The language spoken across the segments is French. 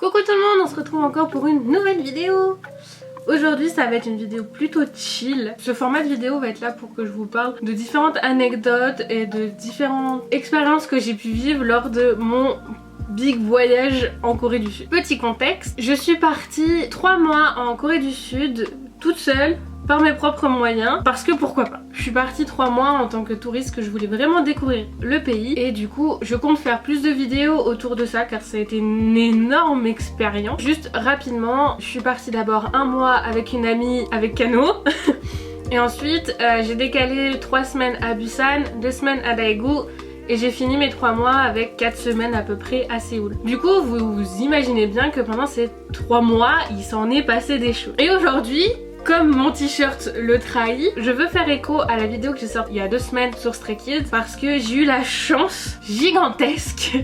Coucou tout le monde, on se retrouve encore pour une nouvelle vidéo. Aujourd'hui ça va être une vidéo plutôt chill. Ce format de vidéo va être là pour que je vous parle de différentes anecdotes et de différentes expériences que j'ai pu vivre lors de mon big voyage en Corée du Sud. Petit contexte, je suis partie 3 mois en Corée du Sud toute seule par mes propres moyens parce que pourquoi pas. Je suis partie 3 mois en tant que touriste, que je voulais vraiment découvrir le pays et du coup je compte faire plus de vidéos autour de ça car ça a été une énorme expérience. Juste rapidement, je suis partie d'abord 1 mois avec une amie avec Kano et ensuite j'ai décalé 3 semaines à Busan, 2 semaines à Daegu et j'ai fini mes 3 mois avec 4 semaines à peu près à Séoul. Du coup vous imaginez bien que pendant ces 3 mois il s'en est passé des choses. Et aujourd'hui, comme mon t-shirt le trahit, je veux faire écho à la vidéo que j'ai sortie il y a 2 semaines sur Stray Kids parce que j'ai eu la chance gigantesque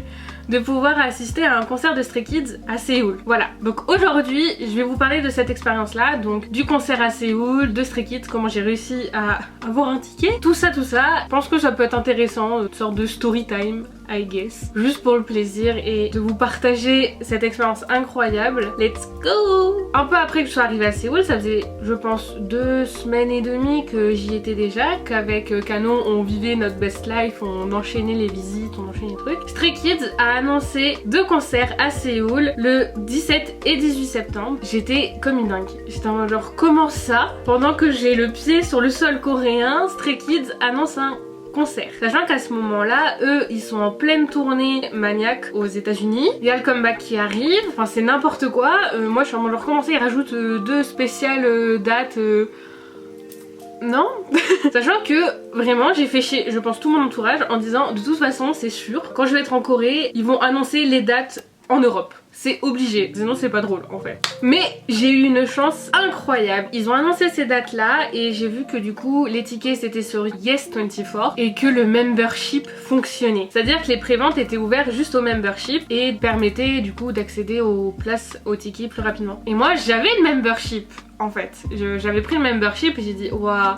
de pouvoir assister à un concert de Stray Kids à Séoul. Voilà, donc aujourd'hui je vais vous parler de cette expérience là, donc du concert à Séoul, de Stray Kids, comment j'ai réussi à avoir un ticket, tout ça. Je pense que ça peut être intéressant, une sorte de story time I guess, juste pour le plaisir et de vous partager cette expérience incroyable. Let's go! Un peu après que je sois arrivée à Séoul, ça faisait je pense 2 semaines et demie que j'y étais déjà, qu'avec Canon on vivait notre best life, on enchaînait les visites, on enchaînait les trucs. Stray Kids a annoncé 2 concerts à Séoul le 17 et 18 septembre. J'étais comme une dingue. J'étais en mode genre comment ça? Pendant que j'ai le pied sur le sol coréen, Stray Kids annonce un concert. Sachant qu'à ce moment-là, eux, ils sont en pleine tournée maniaque aux États-Unis. Il y a le comeback qui arrive. Enfin, c'est n'importe quoi. Moi, je suis en train de leur commencer. Ils rajoutent 2 spéciales dates. Non. Sachant que vraiment, j'ai fait chier, je pense, tout mon entourage en disant de toute façon, c'est sûr, quand je vais être en Corée, ils vont annoncer les dates en Europe. C'est obligé, sinon c'est pas drôle en fait. Mais j'ai eu une chance incroyable. Ils ont annoncé ces dates là et j'ai vu que du coup les tickets c'était sur Yes24 et que le membership fonctionnait. C'est-à-dire que les préventes étaient ouvertes juste au membership et permettaient du coup d'accéder aux places, aux tickets plus rapidement. Et moi j'avais le membership en fait. J'avais pris le membership et j'ai dit waouh,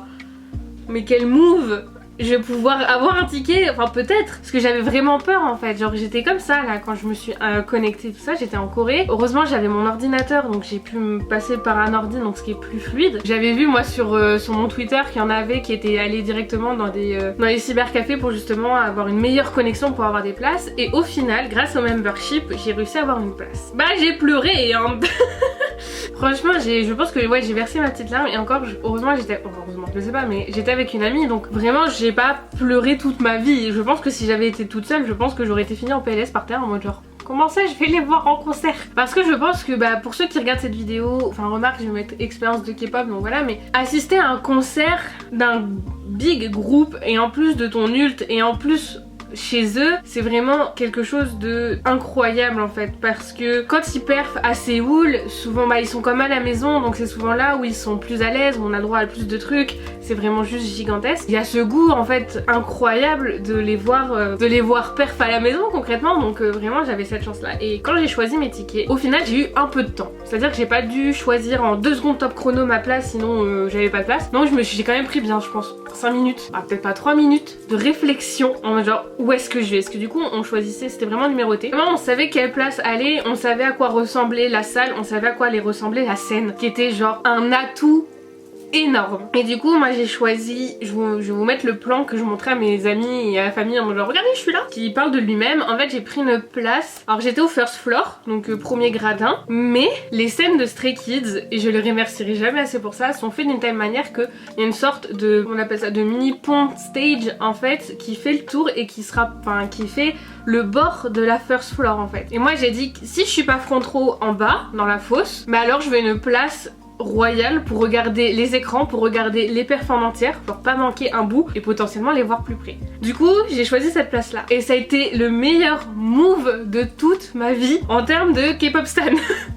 mais quel move! Je vais pouvoir avoir un ticket, enfin peut-être, parce que j'avais vraiment peur en fait, genre j'étais comme ça là quand je me suis connectée tout ça, j'étais en Corée. Heureusement j'avais mon ordinateur donc j'ai pu me passer par un ordi donc ce qui est plus fluide. J'avais vu moi sur mon Twitter qu'il y en avait qui étaient allés directement dans les cybercafés pour justement avoir une meilleure connexion pour avoir des places et au final grâce au membership j'ai réussi à avoir une place. Bah j'ai pleuré hein. Franchement je pense que ouais, j'ai versé ma petite larme et encore heureusement je sais pas mais j'étais avec une amie donc vraiment j'ai pas pleuré toute ma vie. Je pense que si j'avais été toute seule je pense que j'aurais été finie en PLS par terre en mode genre comment ça je vais les voir en concert. Parce que je pense que bah pour ceux qui regardent cette vidéo, enfin remarque je vais mettre expérience de K-pop donc voilà, mais assister à un concert d'un big groupe et en plus de ton ult et en plus chez eux, c'est vraiment quelque chose de incroyable en fait parce que quand ils perfent à Séoul, souvent bah ils sont comme à la maison donc c'est souvent là où ils sont plus à l'aise, où on a le droit à plus de trucs, c'est vraiment juste gigantesque. Il y a ce goût en fait incroyable de les voir perf à la maison concrètement donc vraiment j'avais cette chance là et quand j'ai choisi mes tickets, au final j'ai eu un peu de temps, c'est à dire que j'ai pas dû choisir en 2 secondes top chrono ma place sinon j'avais pas de place, donc j'ai quand même pris bien je pense 5 minutes, ah, peut-être pas 3 minutes de réflexion en mode genre où est-ce que je vais, parce que du coup on choisissait, c'était vraiment numéroté. Vraiment on savait quelle place aller, on savait à quoi ressemblait la salle, on savait à quoi allait ressembler la scène, qui était genre un atout énorme. Et du coup moi j'ai choisi, je vais vous mettre le plan que je montrais à mes amis et à la famille en mode genre regardez je suis là, qui parle de lui-même. En fait j'ai pris une place, alors j'étais au first floor, donc premier gradin, mais les scènes de Stray Kids, et je les remercierai jamais assez pour ça, sont faites d'une telle manière qu'il y a une sorte de, on appelle ça de mini pont stage en fait, qui fait le tour et qui fait le bord de la first floor en fait. Et moi j'ai dit que si je suis pas front row en bas dans la fosse, mais alors je veux une place royale pour regarder les écrans, pour regarder les perfs en entière, pour pas manquer un bout et potentiellement les voir plus près. Du coup j'ai choisi cette place là et ça a été le meilleur move de toute ma vie en termes de K-pop stan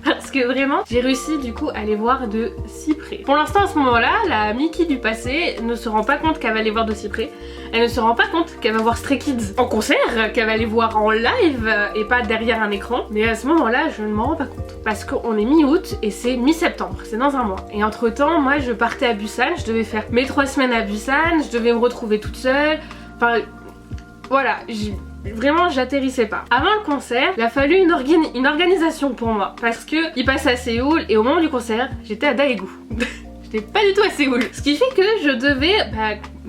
parce que vraiment j'ai réussi du coup à les voir de si près. Pour l'instant à ce moment là la Miki du passé ne se rend pas compte qu'elle va les voir de si près, elle ne se rend pas compte qu'elle va voir Stray Kids en concert, qu'elle va les voir en live et pas derrière un écran, mais à ce moment là je ne m'en rends pas compte parce qu'on est mi-août et c'est mi-septembre, c'est dans un mois. Et entre temps moi je partais à Busan, je devais faire mes 3 semaines à Busan, je devais me retrouver toute seule, enfin voilà, Vraiment j'atterrissais pas. Avant le concert, il a fallu une organisation pour moi parce que il passe à Séoul et au moment du concert j'étais à Daegu. J'étais pas du tout à Séoul. Ce qui fait que je devais,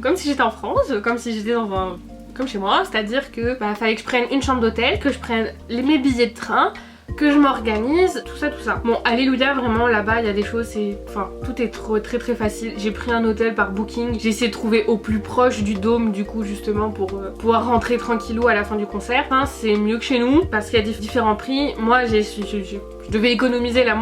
comme si j'étais en France, comme si j'étais dans un... comme chez moi, c'est-à-dire que fallait que je prenne une chambre d'hôtel, que je prenne mes billets de train, que je m'organise, tout ça. Bon, alléluia, vraiment là-bas il y a des choses, enfin tout est très facile. J'ai pris un hôtel par Booking, j'ai essayé de trouver au plus proche du dôme du coup justement pour pouvoir rentrer tranquillou à la fin du concert. Enfin, c'est mieux que chez nous parce qu'il y a différents prix. Moi je devais économiser le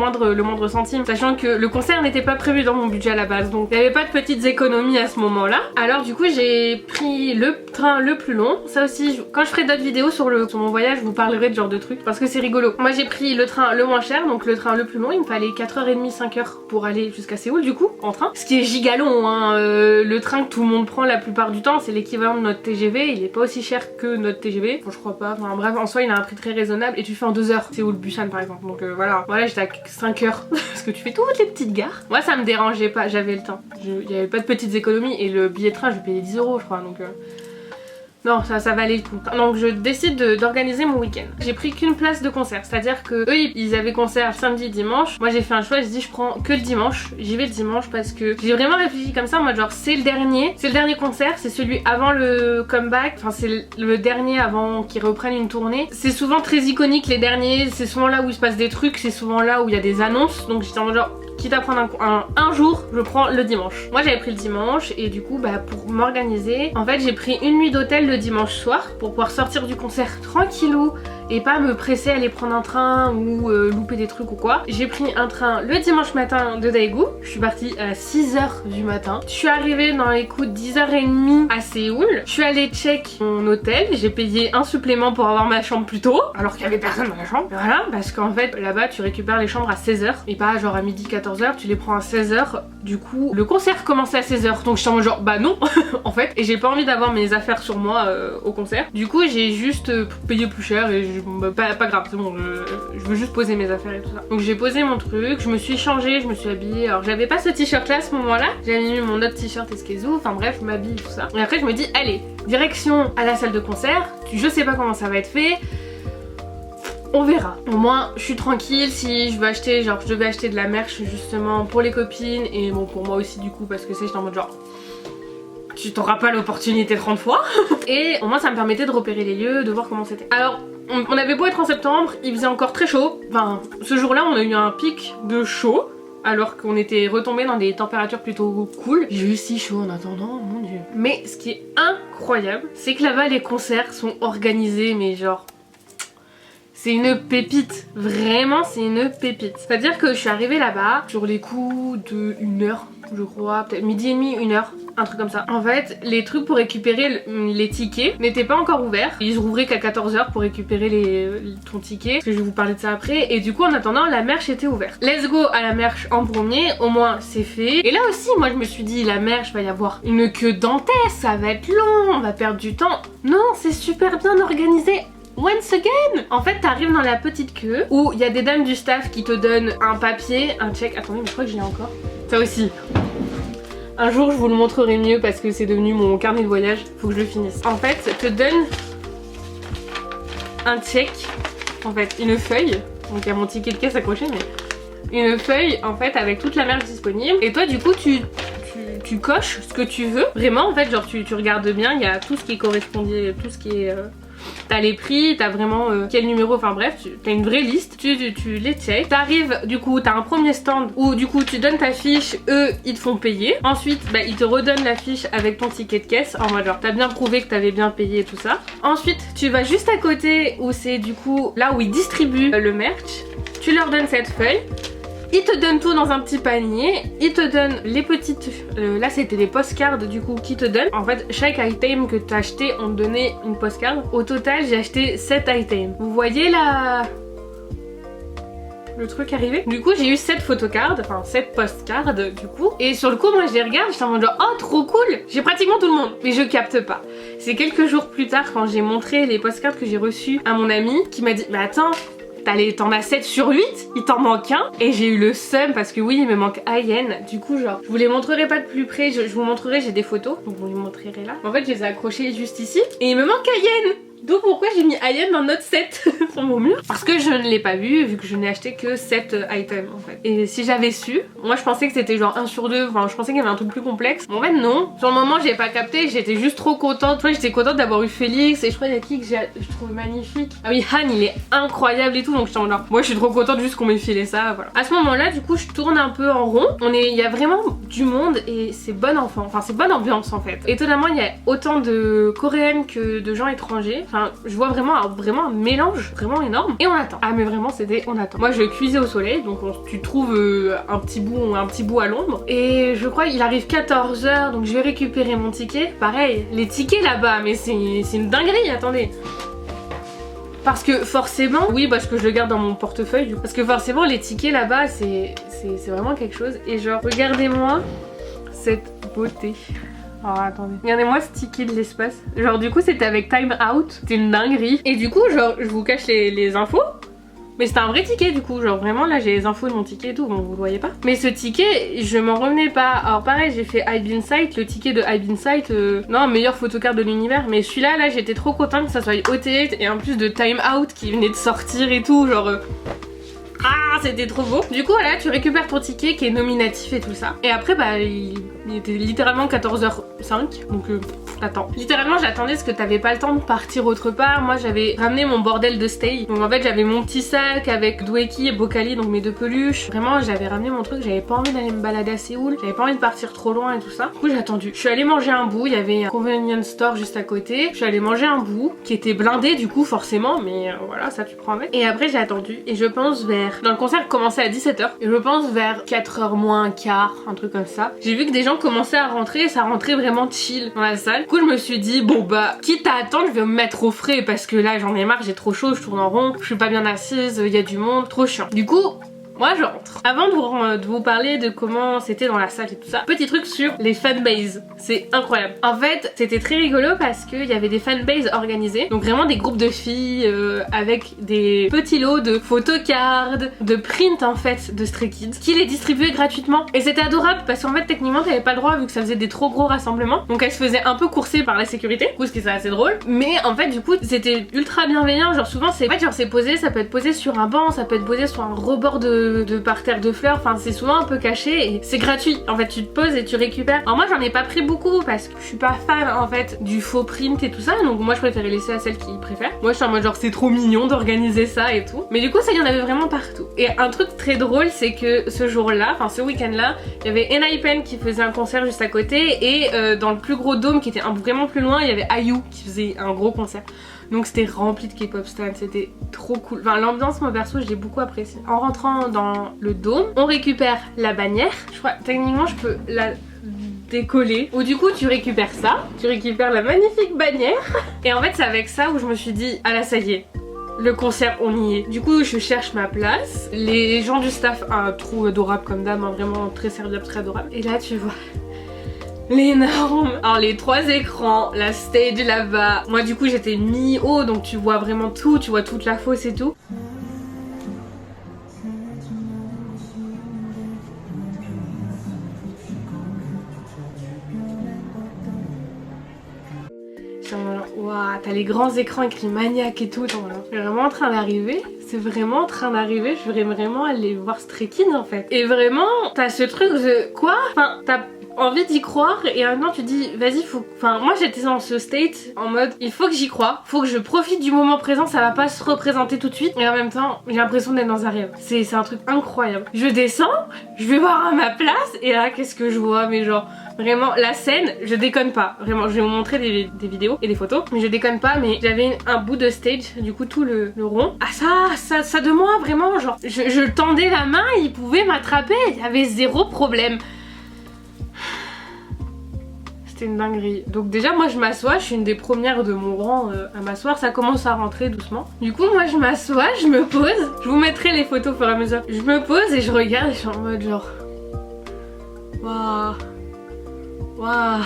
moindre centime, sachant que le concert n'était pas prévu dans mon budget à la base, donc il n'y avait pas de petites économies à ce moment-là. Alors du coup j'ai pris le train le plus long. Ça aussi, quand je ferai d'autres vidéos sur mon voyage, je vous parlerai de ce genre de trucs parce que c'est rigolo. Moi j'ai pris le train le moins cher, donc le train le plus long, il me fallait 4h30, 5h pour aller jusqu'à Séoul du coup, en train. Ce qui est gigalon, hein. Le train que tout le monde prend la plupart du temps, c'est l'équivalent de notre TGV, il est pas aussi cher que notre TGV, bon, je crois pas, enfin bref, en soi il a un prix très raisonnable et tu fais en 2 heures, Séoul-Busan par exemple, donc voilà j'étais à 5 heures parce que tu fais toutes les petites gares. Moi ça me dérangeait pas, j'avais le temps, il y avait pas de petites économies et le billet de train je payais 10 € je crois, donc non, ça valait le coup. Donc je décide d'organiser mon week-end. J'ai pris qu'une place de concert, c'est-à-dire que eux ils avaient concert samedi, dimanche. Moi j'ai fait un choix, je dis je prends que le dimanche. J'y vais le dimanche parce que j'ai vraiment réfléchi comme ça, moi genre c'est le dernier concert, c'est celui avant le comeback, enfin c'est le dernier avant qu'ils reprennent une tournée. C'est souvent très iconique les derniers, c'est souvent là où il se passe des trucs, c'est souvent là où il y a des annonces. Donc j'étais en mode genre quitte à prendre un jour, je prends le dimanche. Moi j'avais pris le dimanche et du coup pour m'organiser, en fait j'ai pris une nuit d'hôtel le dimanche soir pour pouvoir sortir du concert tranquillou et pas me presser à aller prendre un train ou louper des trucs ou quoi. J'ai pris un train le dimanche matin de Daegu, je suis partie à 6h du matin. Je suis arrivée dans les coups de 10h30 à Séoul. Je suis allée check mon hôtel, j'ai payé un supplément pour avoir ma chambre plus tôt, alors qu'il y avait personne dans la chambre. Voilà, parce qu'en fait là-bas tu récupères les chambres à 16h et pas genre à midi 14h, tu les prends à 16h. Du coup le concert commençait à 16h, donc je suis en mode genre bah non en fait, et j'ai pas envie d'avoir mes affaires sur moi au concert. Du coup j'ai juste payé plus cher et pas grave, c'est bon, je veux juste poser mes affaires et tout ça. Donc j'ai posé mon truc, je me suis changée, je me suis habillée. Alors j'avais pas ce t-shirt là à ce moment là, j'avais mis mon autre t-shirt Eskezu, enfin bref je m'habille tout ça. Et après je me dis allez, direction à la salle de concert, je sais pas comment ça va être fait, on verra. Au moins je suis tranquille. Si je veux acheter, genre je devais acheter de la merch justement pour les copines et bon pour moi aussi du coup parce que j'étais en mode genre tu t'auras pas l'opportunité 30 fois. Et au moins ça me permettait de repérer les lieux, de voir comment c'était. Alors on avait beau être en septembre, il faisait encore très chaud. Enfin ce jour là on a eu un pic de chaud alors qu'on était retombé dans des températures plutôt cool. J'ai eu si chaud en attendant, mon dieu. Mais ce qui est incroyable, c'est que là-bas les concerts sont organisés mais genre... c'est une pépite, vraiment c'est une pépite. C'est-à-dire que je suis arrivée là-bas sur les coups de 1 heure, je crois, peut-être midi et demi, 1 heure, un truc comme ça. En fait, les trucs pour récupérer les tickets n'étaient pas encore ouverts. Ils rouvraient qu'à 14h pour récupérer ton ticket, parce que je vais vous parler de ça après. Et du coup, en attendant, la merch était ouverte. Let's go à la merch en premier, au moins c'est fait. Et là aussi, moi je me suis dit, la merch va y avoir une queue dantesque, ça va être long, on va perdre du temps. Non, c'est super bien organisé. Once again! En fait t'arrives dans la petite queue où il y a des dames du staff qui te donnent un papier, un check. Attendez mais je crois que je l'ai encore. Ça aussi. Un jour je vous le montrerai mieux parce que c'est devenu mon carnet de voyage. Faut que je le finisse. En fait te donne un check. En fait une feuille. Donc il y a mon ticket de caisse accroché mais une feuille en fait avec toute la merch disponible. Et toi du coup tu coches ce que tu veux. Vraiment en fait genre tu regardes bien. Il y a tout ce qui correspondait, tout ce qui est... t'as les prix, t'as vraiment quel numéro, enfin bref, t'as une vraie liste, tu les check. T'arrives, du coup, t'as un premier stand où du coup tu donnes ta fiche, eux ils te font payer. Ensuite, bah, ils te redonnent la fiche avec ton ticket de caisse, en mode genre t'as bien prouvé que t'avais bien payé et tout ça. Ensuite, tu vas juste à côté où c'est du coup là où ils distribuent le merch. Tu leur donnes cette feuille. Ils te donnent tout dans un petit panier, ils te donnent les petites... là c'était des postcards du coup qui te donnent. En fait chaque item que tu as acheté on te donnait une postcard. Au total j'ai acheté 7 items. Vous voyez le truc arrivé. Du coup j'ai eu 7 photocards, enfin 7 postcards du coup. Et sur le coup moi je les regarde, j'étais en mode genre oh trop cool. J'ai pratiquement tout le monde mais je capte pas. C'est quelques jours plus tard quand j'ai montré les postcards que j'ai reçus à mon ami qui m'a dit mais attends, t'en as 7 sur 8, il t'en manque un. Et j'ai eu le seum parce que oui il me manque Ayen. Du coup genre je vous les montrerai pas de plus près, je vous montrerai, j'ai des photos donc vous les montrerez là. En fait je les ai accrochés juste ici et il me manque Ayen. D'où pourquoi j'ai mis Alien dans notre set sur mon mur. Parce que je ne l'ai pas vu que je n'ai acheté que 7 items en fait. Et si j'avais su, moi je pensais que c'était genre 1 sur 2, enfin je pensais qu'il y avait un truc plus complexe. En fait non, sur le moment j'ai pas capté, j'étais juste trop contente. Tu vois, j'étais contente d'avoir eu Félix et je crois qu'il y a qui que je trouve magnifique. Ah oui, Han il est incroyable et tout, donc je suis en genre, moi je suis trop contente juste qu'on m'ait filé ça, voilà. À ce moment là du coup je tourne un peu en rond, il y a vraiment du monde et c'est bon enfant, enfin c'est bonne ambiance en fait. Étonnamment il y a autant de coréennes que de gens étrangers, enfin je vois vraiment un mélange vraiment énorme et on attend. Ah mais vraiment c'était on attend. Moi je cuisais au soleil donc tu trouves un petit bout à l'ombre et je crois qu'il arrive 14 h donc je vais récupérer mon ticket. Pareil, les tickets là-bas mais c'est une dinguerie, attendez. Parce que forcément, oui parce que je le garde dans mon portefeuille, parce que forcément les tickets là-bas c'est vraiment quelque chose. Et genre regardez-moi cette beauté. Alors attendez, regardez-moi ce ticket de l'espace. Genre du coup c'était avec Time Out, c'était une dinguerie. Et du coup genre je vous cache les infos. Mais c'était un vrai ticket du coup, genre vraiment là j'ai les infos de mon ticket et tout, bon vous le voyez pas. Mais ce ticket, je m'en revenais pas. Alors pareil, j'ai fait Hype Insight, le ticket de Hype Insight, non, meilleure photocard de l'univers. Mais celui-là, là j'étais trop contente que ça soit OT et en plus de Time Out qui venait de sortir et tout, genre... Ah, c'était trop beau. Du coup voilà, tu récupères ton ticket qui est nominatif et tout ça. Et après bah il était littéralement 14h05, donc attends. Littéralement j'attendais parce que t'avais pas le temps de partir autre part. Moi j'avais ramené mon bordel de stay. Donc en fait j'avais mon petit sac avec Dweki et Bokali, donc mes 2 peluches. Vraiment j'avais ramené mon truc, j'avais pas envie d'aller me balader à Séoul. J'avais pas envie de partir trop loin et tout ça. Du coup j'ai attendu. Je suis allée manger un bout, il y avait un convenience store juste à côté. Je suis allée manger un bout qui était blindé du coup forcément, mais voilà ça tu prends avec. Et après j'ai attendu et je pense dans le concert commençait à 17 h et je pense vers 4 h moins un quart, un truc comme ça. J'ai vu que des gens commençaient à rentrer et ça rentrait vraiment chill dans la salle. Du coup je me suis dit bon bah quitte à attendre je vais me mettre au frais parce que là j'en ai marre, j'ai trop chaud, je tourne en rond, je suis pas bien assise, il y a du monde, trop chiant. Du coup moi je rentre. Avant de vous parler de comment c'était dans la salle et tout ça, petit truc sur les fanbases, c'est incroyable. En fait c'était très rigolo parce qu'il y avait des fanbases organisées, donc vraiment des groupes de filles avec des petits lots de photocards, de print en fait de Stray Kids qui les distribuaient gratuitement. Et c'était adorable parce qu'en fait techniquement t'avais pas le droit vu que ça faisait des trop gros rassemblements, donc elles se faisaient un peu courser par la sécurité, du coup ce qui est assez drôle. Mais en fait du coup c'était ultra bienveillant, genre souvent c'est posé, ça peut être posé sur un banc, ça peut être posé sur un rebord de parterre de fleurs, enfin c'est souvent un peu caché et c'est gratuit. En fait tu te poses et tu récupères. Alors moi j'en ai pas pris beaucoup parce que je suis pas fan en fait du faux print et tout ça, donc moi je préférais laisser à celle qui préfère. Moi je suis en mode genre c'est trop mignon d'organiser ça et tout. Mais du coup ça il y en avait vraiment partout. Et un truc très drôle c'est que ce jour-là, enfin ce week-end là, il y avait Enhypen qui faisait un concert juste à côté et dans le plus gros dôme qui était vraiment plus loin il y avait IU qui faisait un gros concert. Donc c'était rempli de K-pop stands, c'était trop cool. Enfin l'ambiance moi perso je l'ai beaucoup appréciée. En rentrant dans le dôme, on récupère la bannière. Je crois techniquement je peux la décoller. Ou du coup tu récupères ça, tu récupères la magnifique bannière. Et en fait c'est avec ça où je me suis dit ah là ça y est. Le concert on y est. Du coup je cherche ma place. Les gens du staff, trop adorable comme dame, vraiment très serviable, très adorable. Et là tu vois l'énorme. Alors les 3 écrans, la stage là-bas. Moi du coup j'étais mi-haut donc tu vois vraiment tout, tu vois toute la fosse et tout. Waouh, t'as les grands écrans écrits Maniac et tout. C'est vraiment en train d'arriver. C'est vraiment en train d'arriver. Je voudrais vraiment aller voir Stray Kids en fait. Et vraiment, t'as ce truc de quoi? Enfin, t'as envie d'y croire et maintenant tu dis vas-y faut... Enfin moi j'étais dans ce state en mode il faut que j'y croie, faut que je profite du moment présent, ça va pas se représenter tout de suite et en même temps j'ai l'impression d'être dans un rêve. C'est un truc incroyable. Je descends, je vais voir à ma place et là qu'est-ce que je vois, mais genre vraiment la scène, je déconne pas, vraiment je vais vous montrer des vidéos et des photos mais je déconne pas, mais j'avais un bout de stage, du coup tout le rond. Ah ça de moi vraiment genre je tendais la main, il pouvait m'attraper, il y avait zéro problème. Une dinguerie. Donc déjà moi je m'assois, je suis une des premières de mon rang à m'asseoir, ça commence à rentrer doucement. Du coup moi je m'assois, je me pose, je vous mettrai les photos au fur et à mesure. Je me pose et je regarde et je suis en mode genre waouh, waouh,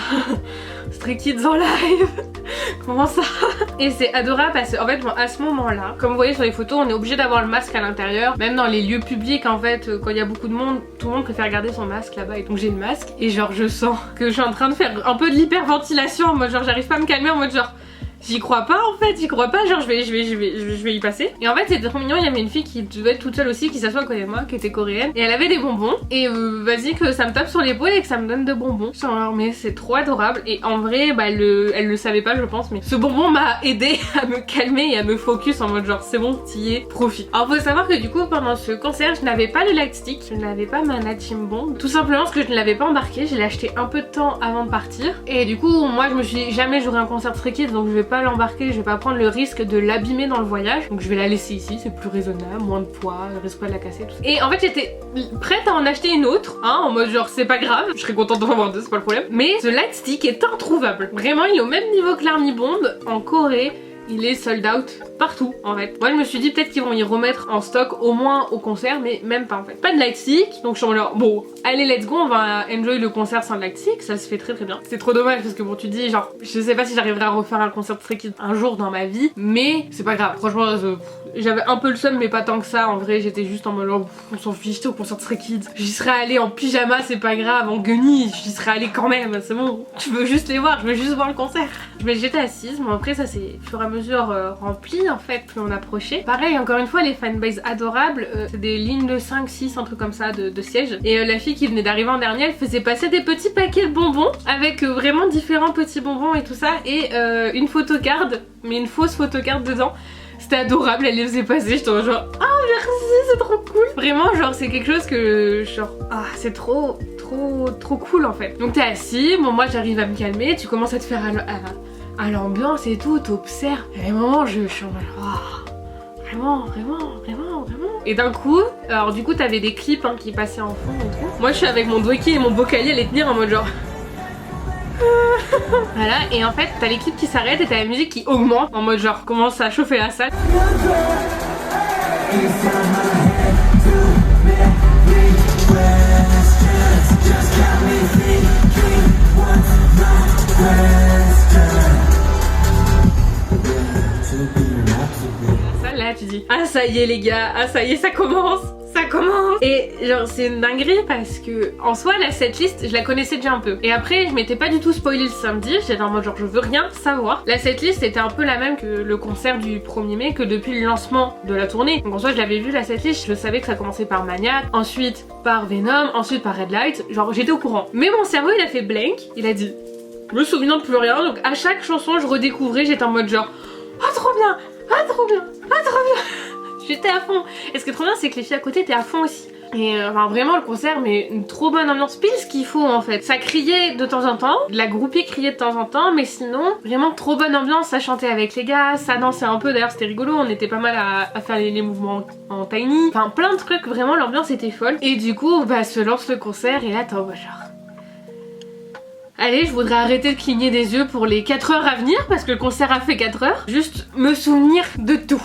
Stray Kids en live. Comment ça? Et c'est adorable parce qu'en fait à ce moment là, comme vous voyez sur les photos, on est obligé d'avoir le masque à l'intérieur. Même dans les lieux publics en fait, quand il y a beaucoup de monde, tout le monde préfère garder son masque là-bas. Et donc j'ai le masque et genre je sens que je suis en train de faire un peu de l'hyperventilation. En mode genre j'arrive pas à me calmer, en mode genre j'y crois pas en fait, j'y crois pas, genre je vais y passer. Et en fait c'était trop mignon, il y avait une fille qui devait être toute seule aussi, qui s'assoit à côté de moi, qui était coréenne, et elle avait des bonbons, et vas-y que ça me tape sur l'épaule et que ça me donne de bonbons. Genre mais c'est trop adorable, et en vrai bah elle le savait pas je pense, mais ce bonbon m'a aidé à me calmer et à me focus en mode genre c'est bon, t'y es, profite. Alors faut savoir que du coup pendant ce concert je n'avais pas le light stick, je n'avais pas ma Natim Bomb, tout simplement parce que je ne l'avais pas embarqué, je l'ai acheté un peu de temps avant de partir, et du coup moi je me suis dit jamais j'aurai un concert Stray Kids, donc je vais pas l'embarquer, je vais pas prendre le risque de l'abîmer dans le voyage, donc je vais la laisser ici, c'est plus raisonnable, moins de poids, le risque pas de la casser, tout ça. Et en fait j'étais prête à en acheter une autre, hein, en mode genre c'est pas grave, je serais contente d'en avoir deux, c'est pas le problème, mais ce light stick est introuvable, vraiment il est au même niveau que l'Army Bomb en Corée. Il est sold out partout en fait. Moi je me suis dit peut-être qu'ils vont y remettre en stock au moins au concert, mais même pas en fait. Pas de light stick, donc je suis genre bon allez let's go, on va enjoy le concert sans light stick, ça se fait très très bien. C'est trop dommage parce que bon tu te dis genre je sais pas si j'arriverai à refaire un concert de Stray Kids un jour dans ma vie, mais c'est pas grave, franchement j'avais un peu le seum mais pas tant que ça, en vrai j'étais juste en mode genre on s'en fiche, j'étais au concert de Stray Kids, j'y serais allée en pyjama c'est pas grave, en guenille, j'y serais allée quand même, c'est bon, je veux juste les voir, je veux juste voir le concert. Mais j'étais assise, bon après ça c'est fur et à mesure rempli en fait, plus on approchait. Pareil encore une fois les fanbases adorables, c'est des lignes de 5-6, un truc comme ça de sièges, et la fille qui venait d'arriver en dernier elle faisait passer des petits paquets de bonbons avec vraiment différents petits bonbons et tout ça, et une photocard, mais une fausse photocard dedans. C'était adorable, elle les faisait passer, j'étais genre ah merci, c'est trop cool. Vraiment genre c'est quelque chose que genre ah c'est trop cool en fait. Donc t'es assis, bon moi j'arrive à me calmer, tu commences à te faire à l'ambiance et tout, t'observes. Et à un moment je suis en mode oh, vraiment. Et d'un coup, alors du coup t'avais des clips hein, qui passaient en fond et tout. Moi je suis avec mon doeki et mon bocalier à les tenir en mode genre voilà, et en fait t'as les clips qui s'arrêtent et t'as la musique qui augmente en mode genre commence à chauffer la salle. Là tu dis ah ça y est les gars, ah ça y est ça commence. Et genre c'est une dinguerie parce que en soi la setlist je la connaissais déjà un peu, et après je m'étais pas du tout spoilé le samedi, j'étais en mode genre je veux rien savoir. La setlist était un peu la même que le concert du 1er mai, que depuis le lancement de la tournée, donc en soi je l'avais vu la setlist, je savais que ça commençait par Maniac, ensuite par Venom, ensuite par Red Light, genre j'étais au courant, mais mon cerveau il a fait blank, il a dit je me souviens de plus rien, donc à chaque chanson je redécouvrais, j'étais en mode genre oh trop bien, j'étais à fond. Et ce qui est trop bien c'est que les filles à côté étaient à fond aussi. Et enfin vraiment le concert, mais une trop bonne ambiance, pile ce qu'il faut en fait. Ça criait de temps en temps, la groupie criait de temps en temps, mais sinon vraiment trop bonne ambiance, ça chantait avec les gars, ça dansait un peu, d'ailleurs c'était rigolo, on était pas mal à faire les mouvements en tiny, enfin plein de trucs, vraiment l'ambiance était folle. Et du coup bah se lance le concert et là t'es en mode genre allez, je voudrais arrêter de cligner des yeux pour les 4 heures à venir parce que le concert a fait 4 heures. Juste me souvenir de tout.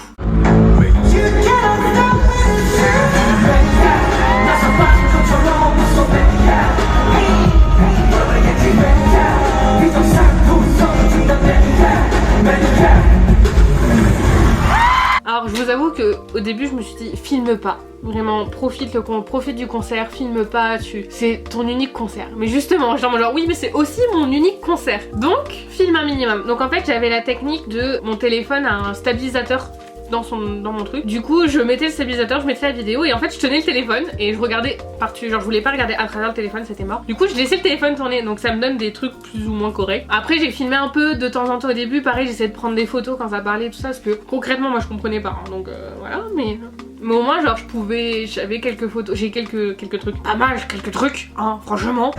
Alors je vous avoue que au début je me suis dit filme pas, vraiment profite du concert, filme pas, c'est ton unique concert. Mais justement genre oui mais c'est aussi mon unique concert, donc filme un minimum. Donc en fait j'avais la technique de mon téléphone à un stabilisateur dans mon truc. Du coup je mettais le stabilisateur, je mettais la vidéo et en fait je tenais le téléphone et je regardais par-dessus, genre je voulais pas regarder à travers le téléphone, c'était mort. Du coup je laissais le téléphone tourner, donc ça me donne des trucs plus ou moins corrects. Après j'ai filmé un peu de temps en temps au début, pareil j'essayais de prendre des photos quand ça parlait tout ça, parce que concrètement moi je comprenais pas hein, donc voilà, mais au moins genre j'avais quelques photos, j'ai quelques trucs, pas mal, quelques trucs hein, franchement.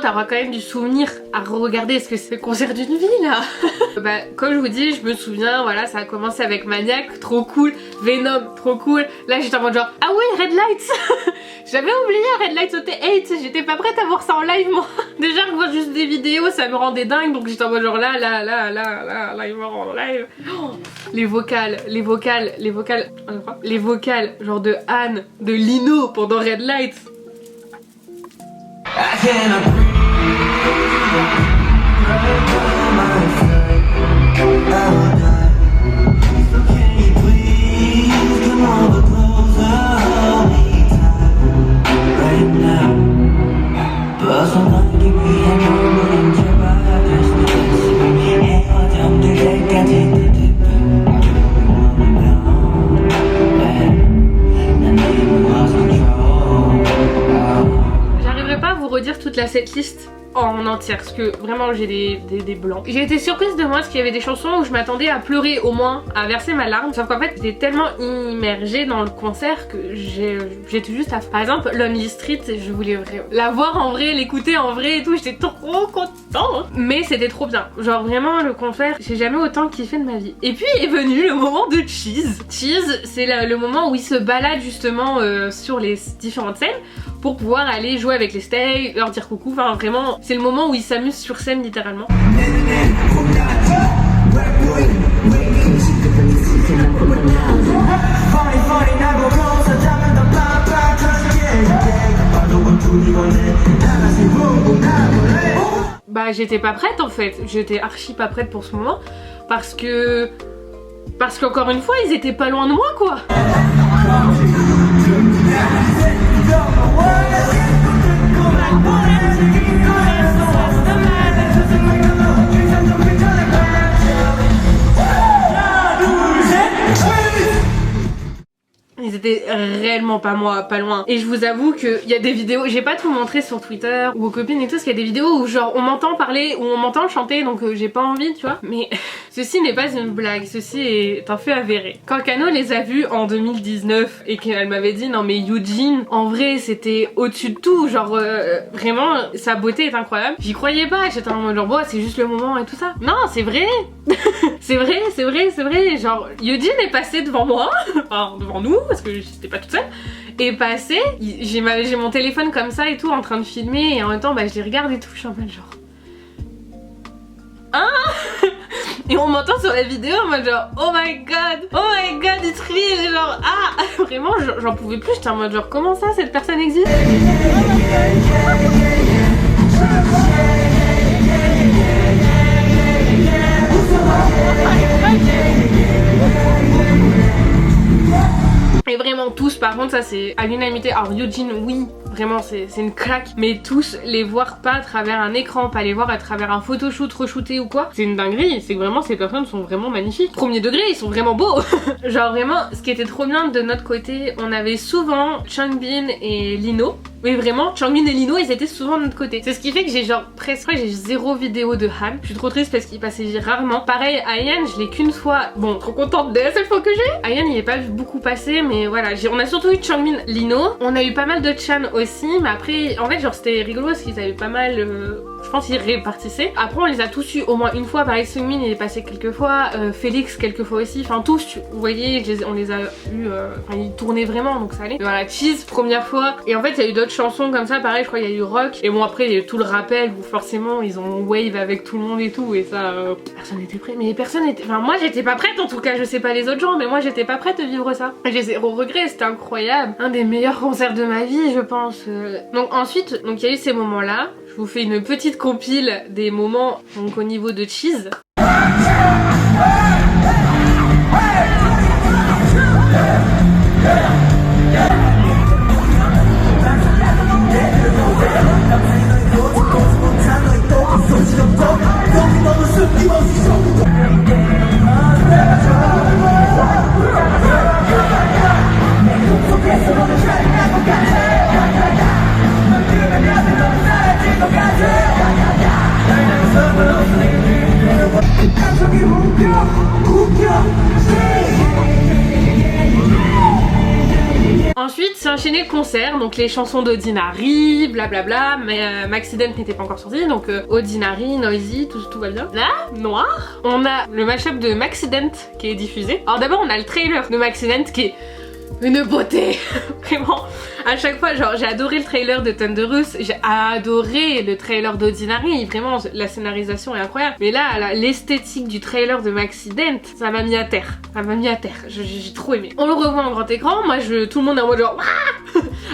T'auras quand même du souvenir à regarder, est-ce que c'est le concert d'une vie là. Bah comme je vous dis, je me souviens, voilà, ça a commencé avec Maniac, trop cool, Venom, trop cool. Là j'étais en mode genre ah oui Red Lights. J'avais oublié Red Light Sauté 8, j'étais pas prête à voir ça en live moi. Déjà que voir juste des vidéos ça me rendait dingue, donc j'étais en mode genre là il me rend en live. Oh, les vocales genre de Anne, de Lino pendant Red Light. J'arriverai pas à vous redire toute la setlist en entière parce que vraiment j'ai des blancs. J'ai été surprise de moi parce qu'il y avait des chansons où je m'attendais à pleurer au moins, à verser ma larme, sauf qu'en fait j'étais tellement immergée dans le concert que j'étais juste à... Par exemple Lonely Street, je voulais la voir en vrai, l'écouter en vrai et tout, j'étais trop contente. Mais c'était trop bien, genre vraiment le concert, j'ai jamais autant kiffé de ma vie. Et puis est venu le moment de Cheese. Cheese c'est le moment où il se balade justement sur les différentes scènes pour pouvoir aller jouer avec les stays, leur dire coucou, enfin vraiment c'est le moment où ils s'amusent sur scène littéralement. Bah j'étais pas prête en fait, j'étais archi pas prête pour ce moment parce qu'encore une fois ils étaient pas loin de moi quoi. Ils étaient réellement pas loin. Et je vous avoue qu'il y a des vidéos, j'ai pas tout montré sur Twitter ou aux copines et tout, parce qu'il y a des vidéos où genre on m'entend parler, ou on m'entend chanter, donc j'ai pas envie, tu vois. Mais ceci n'est pas une blague, ceci est un fait avéré. Quand Kano les a vus en 2019 et qu'elle m'avait dit non mais Eugene, en vrai c'était au-dessus de tout, genre vraiment sa beauté est incroyable. J'y croyais pas, j'étais en mode genre bon c'est juste le moment et tout ça. Non c'est vrai. c'est vrai, genre Eugene est passé devant moi, enfin devant nous parce que j'étais pas toute seule, et passé, j'ai mon téléphone comme ça et tout en train de filmer et en même temps bah je les regarde et tout, je suis en mode genre hein. Et on m'entend sur la vidéo en mode genre oh my god it's real, genre ah vraiment j'en pouvais plus, j'étais en mode genre comment ça cette personne existe. Et vraiment tous, par contre ça c'est à l'unanimité. Alors Eugene oui vraiment c'est une claque, mais tous les voir pas à travers un écran, pas les voir à travers un photoshoot re-shooté ou quoi, c'est une dinguerie. C'est que vraiment ces personnes sont vraiment magnifiques. Premier degré, ils sont vraiment beaux. Genre vraiment ce qui était trop bien de notre côté, on avait souvent Changbin et Lino. Mais vraiment, Changbin et Lino, ils étaient souvent de notre côté. C'est ce qui fait que j'ai genre presque j'ai 0 vidéo de Han. Je suis trop triste parce qu'il passait rarement. Pareil, Ayan, je l'ai qu'une fois. Bon, trop contente de la seule fois que j'ai. Ayan, il est pas beaucoup passé, mais voilà. On a surtout eu Changbin, Lino. On a eu pas mal de Chan aussi, mais après, en fait, genre c'était rigolo parce qu'ils avaient pas mal. Je pense qu'ils répartissaient. Après, on les a tous eu au moins une fois. Pareil, Seungmin, il est passé quelques fois. Félix, quelques fois aussi. Enfin, tous, vous voyez, on les a eu. Enfin, ils tournaient vraiment, donc ça allait. Mais voilà, Cheese, première fois. Et en fait, il y a eu d'autres chansons comme ça, pareil je crois il y a eu Rock, et bon après il y a eu tout le rappel où forcément ils ont wave avec tout le monde et tout, et ça personne n'était prêt, mais personne n'était, enfin moi j'étais pas prête en tout cas, je sais pas les autres gens mais moi j'étais pas prête de vivre ça. J'ai 0 regret, c'était incroyable, un des meilleurs concerts de ma vie je pense. Donc ensuite, donc il y a eu ces moments là, je vous fais une petite compile des moments donc au niveau de Cheese. Ensuite c'est enchaîné le concert, donc les chansons d'Ordinary, blablabla, mais Maxident n'était pas encore sorti, donc Ordinary, Noisy, tout va bien. Là, noir, on a le mashup de Maxident qui est diffusé. Alors d'abord on a le trailer de Maxident qui est une beauté. Vraiment, à chaque fois, genre j'ai adoré le trailer de Thunderous, j'ai adoré le trailer d'Ordinary, vraiment la scénarisation est incroyable. Mais là, l'esthétique du trailer de Maxident, ça m'a mis à terre. Ça m'a mis à terre, j'ai trop aimé. On le revoit en grand écran, moi tout le monde est en mode genre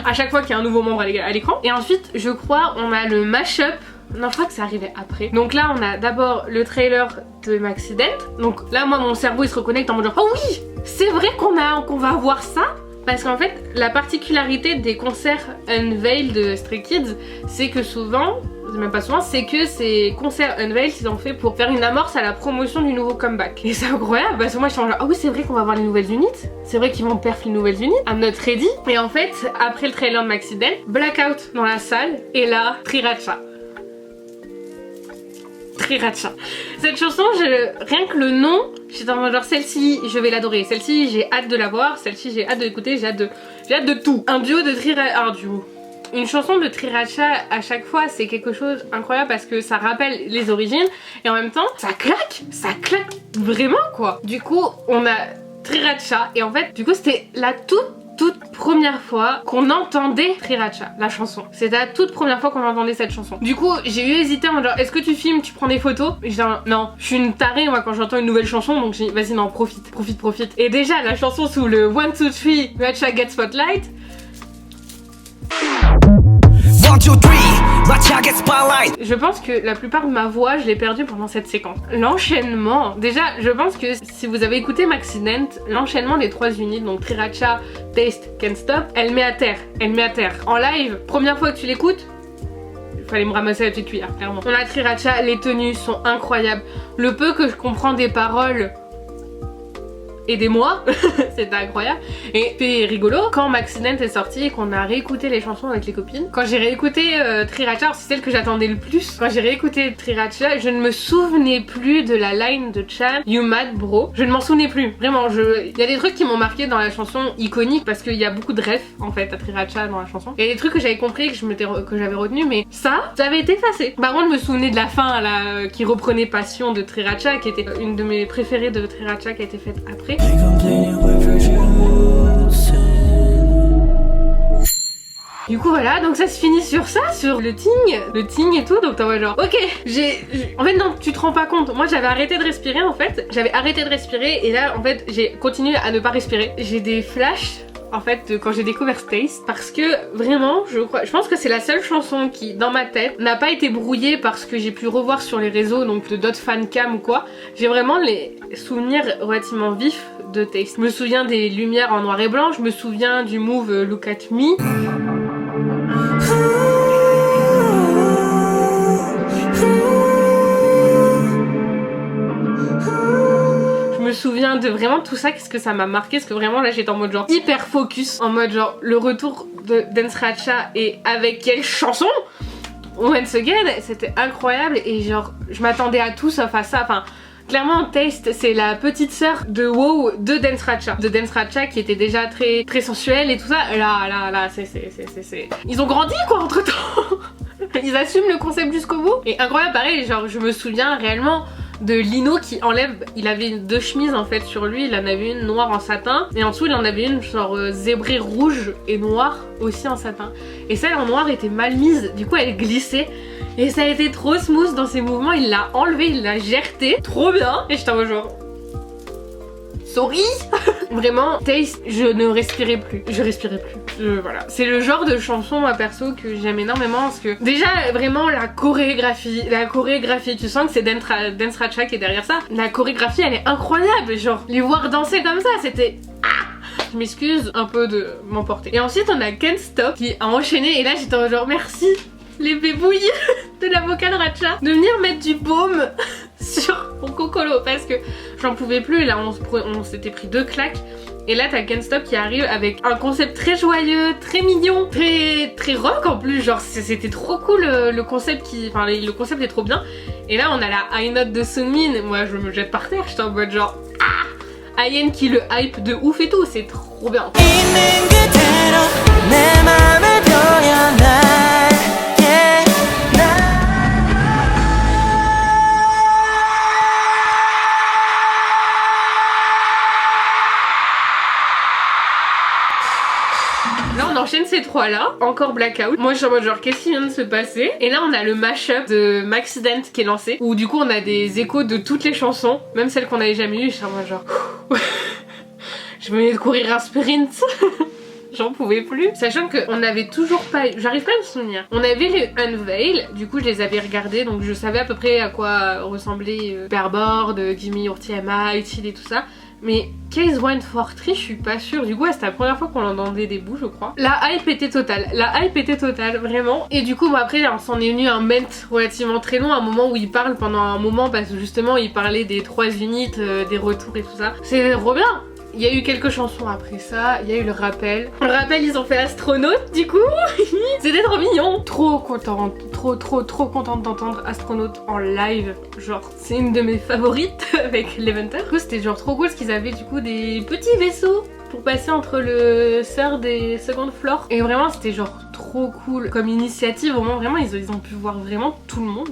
à chaque fois qu'il y a un nouveau membre à l'écran. Et ensuite, je crois, on a le mashup. Non, je crois que ça arrivait après. Donc là, on a d'abord le trailer de Maxident. Donc là, moi, mon cerveau, il se reconnecte en mode genre, oh oui, c'est vrai qu'on va voir ça. Parce qu'en fait, la particularité des concerts Unveiled de Stray Kids, c'est que souvent, même pas souvent, c'est que ces concerts Unveiled, ils ont fait pour faire une amorce à la promotion du nouveau comeback. Et c'est incroyable, parce que moi je suis en genre, ah oui, c'est vrai qu'on va voir les nouvelles unités, c'est vrai qu'ils vont perf les nouvelles unités, I'm not ready. Et en fait, après le trailer de Maxident, blackout dans la salle, et là, Triracha. Triracha. Cette chanson, rien que le nom, j'étais en mode genre celle-ci je vais l'adorer, celle-ci j'ai hâte de la voir, celle-ci j'ai hâte de l'écouter, j'ai hâte de tout. Un duo de Triracha, une chanson de Triracha à chaque fois c'est quelque chose d'incroyable parce que ça rappelle les origines et en même temps ça claque vraiment quoi. Du coup on a Triracha et en fait du coup c'était la toute première fois qu'on entendait Triracha, la chanson. C'était la toute première fois qu'on entendait cette chanson. Du coup, j'ai eu hésité en genre, est-ce que tu filmes, tu prends des photos? Et j'ai dit, non, je suis une tarée moi quand j'entends une nouvelle chanson, donc j'ai dit, vas-y, non, profite. Et déjà, la chanson sous le 1, 2, 3, Matcha Get Spotlight. 1, 2, 3. Je pense que la plupart de ma voix, je l'ai perdue pendant cette séquence. L'enchaînement, déjà, je pense que si vous avez écouté Maxident, l'enchaînement des 3 unités, donc Triracha, Taste, Can't Stop, elle met à terre. En live, première fois que tu l'écoutes, il fallait me ramasser la petite cuillère, clairement. On a Triracha, les tenues sont incroyables. Le peu que je comprends des paroles, aidez-moi, c'était incroyable. Et puis rigolo, quand Maxident est sorti et qu'on a réécouté les chansons avec les copines, quand j'ai réécouté Triracha, c'est celle que j'attendais le plus. Quand j'ai réécouté Triracha, je ne me souvenais plus de la line de Cham, You Mad Bro. Je ne m'en souvenais plus, vraiment. Il y a des trucs qui m'ont marqué dans la chanson iconique parce qu'il y a beaucoup de refs en fait à Triracha dans la chanson. Il y a des trucs que j'avais compris, que j'avais retenu, mais ça avait été effacé. Par contre, je me souvenais de la fin là, qui reprenait Passion de Triracha, qui était une de mes préférées de Triracha qui a été faite après. Du coup voilà, donc ça se finit sur ça, sur le ting et tout, donc t'en vois genre, ok, en fait non, tu te rends pas compte, moi j'avais arrêté de respirer en fait, et là en fait j'ai continué à ne pas respirer, j'ai des flashs en fait quand j'ai découvert Taste parce que vraiment je pense que c'est la seule chanson qui dans ma tête n'a pas été brouillée parce que j'ai pu revoir sur les réseaux donc de d'autres fancam ou quoi. J'ai vraiment les souvenirs relativement vifs de Taste. Je me souviens des lumières en noir et blanc, je me souviens du move Look at Me. Je me souviens de vraiment tout ça, qu'est-ce que ça m'a marqué, parce que vraiment là j'étais en mode genre hyper focus, en mode genre le retour de Densracha et avec quelle chanson Once Again, c'était incroyable et genre je m'attendais à tout sauf à ça, enfin clairement Taste c'est la petite sœur de WoW de Densracha qui était déjà très sensuelle et tout ça, là c'est... Ils ont grandi quoi entre temps. Ils assument le concept jusqu'au bout et incroyable pareil, genre je me souviens réellement de Lino qui enlève, il avait 2 chemises en fait sur lui, il en avait une noire en satin et en dessous il en avait une genre zébrée rouge et noire aussi en satin et celle en noir était mal mise, du coup elle glissait et ça a été trop smooth dans ses mouvements, il l'a enlevé, il l'a gerté, trop bien et j'étais en mode genre sorry. Vraiment, Taste, je ne respirais plus. Voilà. C'est le genre de chanson, moi perso, que j'aime énormément parce que déjà, vraiment, la chorégraphie, tu sens que c'est Densracha qui est derrière ça. La chorégraphie, elle est incroyable. Genre, les voir danser comme ça, c'était... Je m'excuse un peu de m'emporter. Et ensuite, on a Can't Stop qui a enchaîné et là, j'étais en genre merci les bébouilles de l'avocat de Racha de venir mettre du baume sur mon cocolo parce que j'en pouvais plus. Là on s'était pris 2 claques et là t'as Can't Stop qui arrive avec un concept très joyeux, très mignon, très rock en plus, genre c'était trop cool le concept le concept est trop bien. Et là on a la high note de Sunmin, moi je me jette par terre, j'étais en mode genre Ayen qui le hype de ouf et tout, c'est trop bien. ces trois là, encore blackout. Moi je suis en mode genre qu'est-ce qui vient de se passer? Et là on a le mashup de Maxident qui est lancé, où du coup on a des échos de toutes les chansons, même celles qu'on avait jamais eues. Je suis en mode genre je venais de courir un sprint. J'en pouvais plus. Sachant qu'on avait toujours pas... J'arrive pas à me souvenir. On avait les Unveil, du coup je les avais regardés, donc je savais à peu près à quoi ressemblait Pairboard, Gimme Your TMI, Chill et tout ça. Mais Case 143, je suis pas sûre. Du coup c'était la première fois qu'on entendait des bouts je crois. La hype était totale. La hype était totale vraiment. Et du coup après on s'en est venu un ment relativement très long, un moment où il parle pendant un moment, parce que justement il parlait des 3 units, des retours et tout ça. C'est trop bien. Il y a eu quelques chansons après ça, il y a eu le rappel. Le rappel ils ont fait Astronaute du coup. C'était trop mignon. Trop contente, trop contente d'entendre Astronaute en live. Genre c'est une de mes favorites avec l'Eventer. Du coup c'était genre trop cool parce qu'ils avaient du coup des petits vaisseaux pour passer entre le third et second floor. Et vraiment c'était genre trop cool comme initiative. Au moins vraiment ils ont pu voir vraiment tout le monde.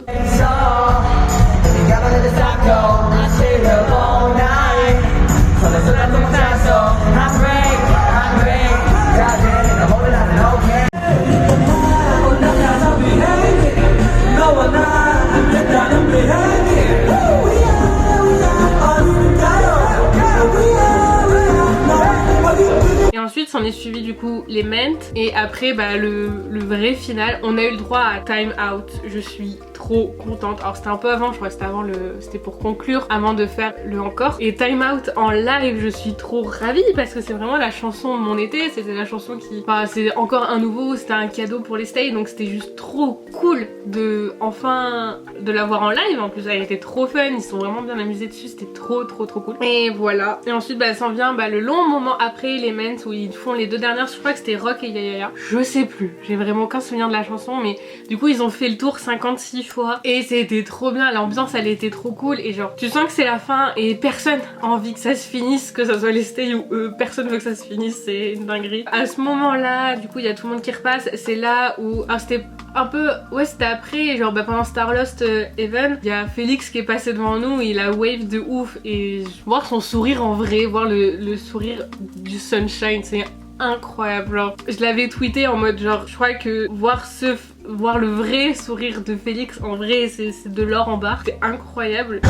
Et ensuite s'en est suivi du coup les Ment, et après bah, le vrai final, on a eu le droit à Time Out. Je suis trop contente. Alors c'était un peu avant, je crois que c'était avant c'était pour conclure avant de faire le encore. Et Time Out en live, je suis trop ravie parce que c'est vraiment la chanson de mon été. C'était la chanson qui... Enfin c'est encore un nouveau, c'était un cadeau pour les stays, donc c'était juste trop cool de enfin de l'avoir en live. En plus elle était trop fun, ils sont vraiment bien amusés dessus, c'était trop cool. Et voilà. Et ensuite bah s'en vient le long moment après les Ment où ils font les deux dernières, je crois que c'était Rock et Ya Ya Ya. Je sais plus, j'ai vraiment aucun souvenir de la chanson, mais du coup ils ont fait le tour 56 fois et c'était trop bien, l'ambiance elle était trop cool et genre tu sens que c'est la fin et personne a envie que ça se finisse, que ça soit les stays ou eux, personne veut que ça se finisse, c'est une dinguerie. À ce moment là du coup il y a tout le monde qui repasse, c'est là où... Alors c'était un peu... Ouais c'était après, genre bah, pendant Starlost Even, il y a Félix qui est passé devant nous, il a wave de ouf et voir son sourire en vrai, voir le sourire du Sunshine, c'est incroyable. Genre, je l'avais tweeté en mode genre je crois que voir le vrai sourire de Félix en vrai c'est de l'or en barre, c'est incroyable.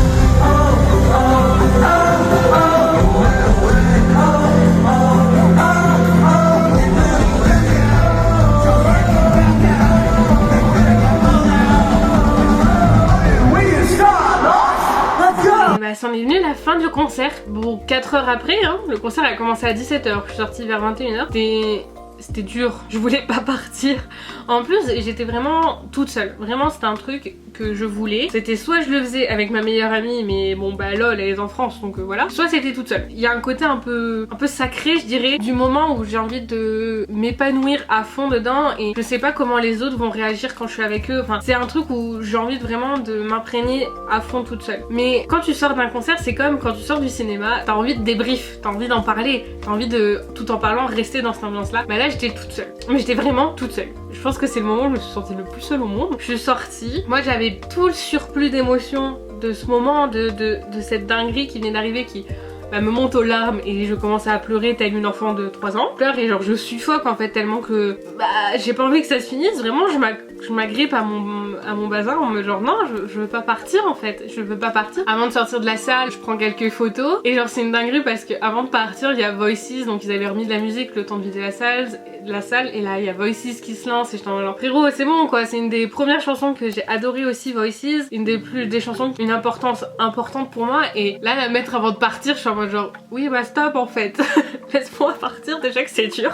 Bah, c'en est venu la fin du concert. Bon 4 heures après hein, le concert a commencé à 17 h, je suis sortie vers 21 h. C'était dur, je voulais pas partir. En plus j'étais vraiment toute seule, vraiment c'était un truc que je voulais. C'était soit je le faisais avec ma meilleure amie, mais bon bah lol elle est en France donc voilà, soit c'était toute seule. Il y a un côté un peu sacré je dirais, du moment où j'ai envie de m'épanouir à fond dedans et je sais pas comment les autres vont réagir quand je suis avec eux. Enfin c'est un truc où j'ai envie vraiment de m'imprégner à fond toute seule. Mais quand tu sors d'un concert c'est comme quand tu sors du cinéma, t'as envie de débrief, t'as envie d'en parler, t'as envie de tout en parlant rester dans cette ambiance là. Bah là j'étais toute seule, mais j'étais vraiment toute seule. Je pense que c'est le moment où je me suis sentie le plus seule au monde. Je suis sortie, moi j'avais tout le surplus d'émotions de ce moment, de cette dinguerie qui venait d'arriver, qui me monte aux larmes et je commence à pleurer telle une enfant de 3 ans. Je pleure et genre je suffoque en fait tellement que j'ai pas envie que ça se finisse. Vraiment je m'agrippe à mon bazar en me genre non je veux pas partir en fait, je veux pas partir. Avant de sortir de la salle je prends quelques photos et genre c'est une dinguerie parce que avant de partir il y a Voices, donc ils avaient remis de la musique le temps de vider la salle et là il y a Voices qui se lance et je t'en genre frérot c'est bon quoi. C'est une des premières chansons que j'ai adoré aussi, Voices, une des chansons une importance importante pour moi, et là la mettre avant de partir je suis en mode genre oui bah stop en fait. Laisse-moi partir déjà que c'est dur.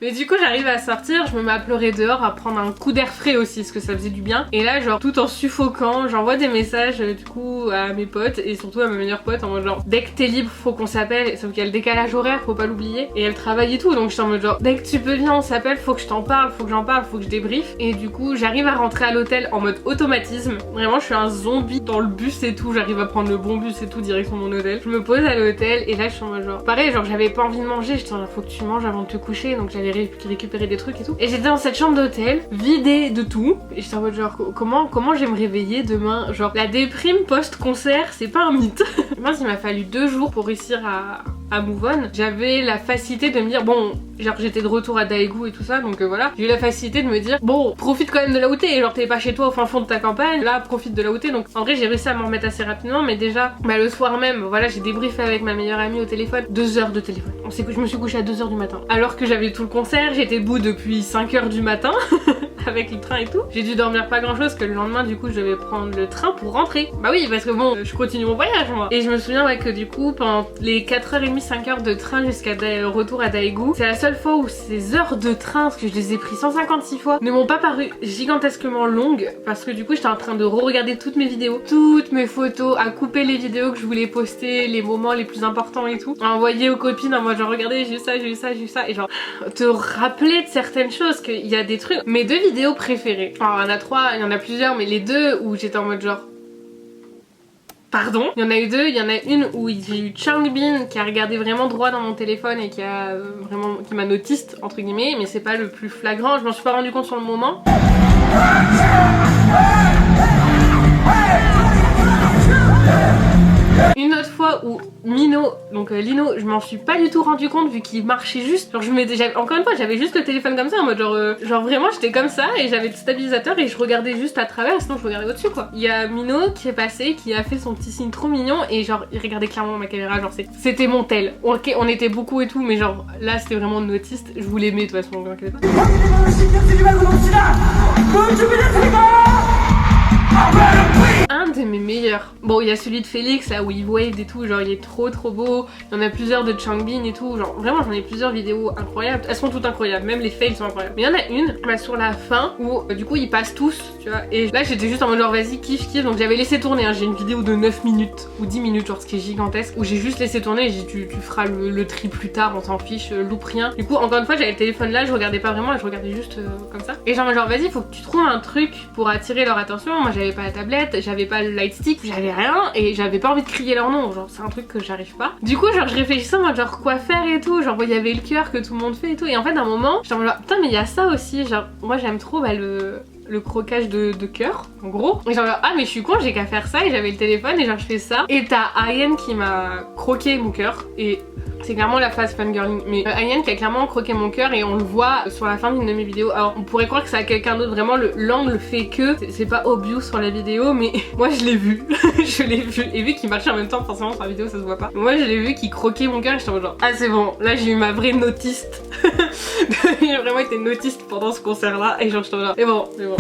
Mais du coup j'arrive à sortir, je me mets à pleurer dehors, à prendre un coup d'air frais aussi parce que ça faisait du bien. Et là genre tout en suffoquant, j'envoie des messages du coup à mes potes et surtout à ma meilleure pote en mode genre dès que t'es libre faut qu'on s'appelle, sauf qu'il y a le décalage horaire, faut pas l'oublier. Et elle travaille et tout donc je suis en mode genre dès que tu peux viens on s'appelle, faut que je t'en parle, faut que j'en parle, faut que je débriefe. Et du coup j'arrive à rentrer à l'hôtel en mode automatisme. Vraiment je suis un zombie dans le bus et tout, j'arrive à prendre le bon bus et tout direction mon hôtel. Je me pose à l'hôtel et là je suis en mode genre pareil genre j'avais pas envie de manger, j'étais en mode faut que tu manges avant de te coucher, donc j'avais récupérer des trucs et tout. Et j'étais dans cette chambre d'hôtel, vidée de tout. Et j'étais en mode genre comment je vais me réveiller demain? Genre la déprime post-concert, c'est pas un mythe. Moi il m'a fallu 2 jours pour réussir à move on. J'avais la facilité de me dire bon, genre j'étais de retour à Daegu et tout ça, donc voilà. J'ai eu la facilité de me dire bon, profite quand même de là où t'es, genre t'es pas chez toi au fin fond de ta campagne, là profite de là où t'es. Donc en vrai j'ai réussi à m'en remettre assez rapidement, mais déjà le soir même, voilà, j'ai débriefé avec ma meilleure amie au téléphone, 2 heures de téléphone. Je me suis couchée à 2 heures du matin. Alors que j'avais tout le concert, j'étais debout depuis 5 heures du matin. Avec le train et tout. J'ai dû dormir pas grand chose, que le lendemain du coup je devais prendre le train pour rentrer. Bah oui, parce que bon, je continue mon voyage moi. Et je me souviens que du coup pendant les 4h30, 5h de train jusqu'à retour à Daegu, c'est la seule fois où ces heures de train, parce que je les ai pris 156 fois, ne m'ont pas paru gigantesquement longues, parce que du coup j'étais en train de re-regarder toutes mes vidéos, toutes mes photos, à couper les vidéos que je voulais poster, les moments les plus importants et tout, à envoyer aux copines en mode genre regardez j'ai eu ça, j'ai eu ça, j'ai eu ça, et genre te rappeler de certaines choses, qu'il y a des trucs. Mes 2 vidéos préférées, enfin il y en a 3, il y en a plusieurs, mais les 2 où j'étais en mode genre pardon, il y en a eu 2, il y en a une où j'ai eu Changbin qui a regardé vraiment droit dans mon téléphone et qui a qui m'a notiste entre guillemets, mais c'est pas le plus flagrant, je m'en suis pas rendu compte sur le moment. Une autre fois où Mino, donc Lino, je m'en suis pas du tout rendu compte vu qu'il marchait juste. Genre encore une fois j'avais juste le téléphone comme ça en mode genre vraiment j'étais comme ça et j'avais le stabilisateur et je regardais juste à travers, sinon je regardais au-dessus quoi. Il y a Mino qui est passé, qui a fait son petit signe trop mignon et genre il regardait clairement ma caméra, genre c'était mon tel. Ok, on était beaucoup et tout mais genre là c'était vraiment une autiste, je vous l'aimais de toute façon, vous inquiétez pas. Un de mes meilleurs, bon il y a celui de Félix là où il wave et tout, genre il est trop beau. Il y en a plusieurs de Changbin et tout, genre vraiment j'en ai plusieurs vidéos incroyables, elles sont toutes incroyables, même les fails sont incroyables. Mais il y en a une sur la fin où du coup ils passent tous, tu vois, et là j'étais juste en mode genre vas-y kiffe, donc j'avais laissé tourner, hein. J'ai une vidéo de 9 minutes ou 10 minutes genre ce qui est gigantesque, où j'ai juste laissé tourner et j'ai dit tu feras le tri plus tard, on s'en fiche, loupe rien. Du coup encore une fois j'avais le téléphone là, je regardais pas vraiment, je regardais juste comme ça. Et genre vas-y faut que tu trouves un truc pour attirer leur attention. Moi j'avais pas la tablette, j'avais pas le light stick, j'avais rien et j'avais pas envie de crier leur nom, genre c'est un truc que j'arrive pas. Du coup genre je réfléchissais en mode genre quoi faire et tout, genre il y avait le cœur que tout le monde fait et tout, et en fait à un moment j'étais en mode putain mais il y a ça aussi, genre moi j'aime trop le croquage de cœur en gros, et genre ah mais je suis con, j'ai qu'à faire ça, et j'avais le téléphone et genre je fais ça et t'as Ayen qui m'a croqué mon cœur, et c'est clairement la phase fangirling, mais Ayen qui a clairement croqué mon cœur et on le voit sur la fin d'une de mes vidéos. Alors on pourrait croire que c'est à quelqu'un d'autre, vraiment l'angle fait que c'est pas obvious sur la vidéo, mais moi je l'ai vu, je l'ai vu, et vu qu'il marchait en même temps, forcément sur la vidéo ça se voit pas. Moi je l'ai vu qu'il croquait mon cœur et j'étais en mode genre ah c'est bon, là j'ai eu ma vraie notiste. J'ai vraiment été notiste pendant ce concert là et genre j'étais en mode c'est bon, c'est bon.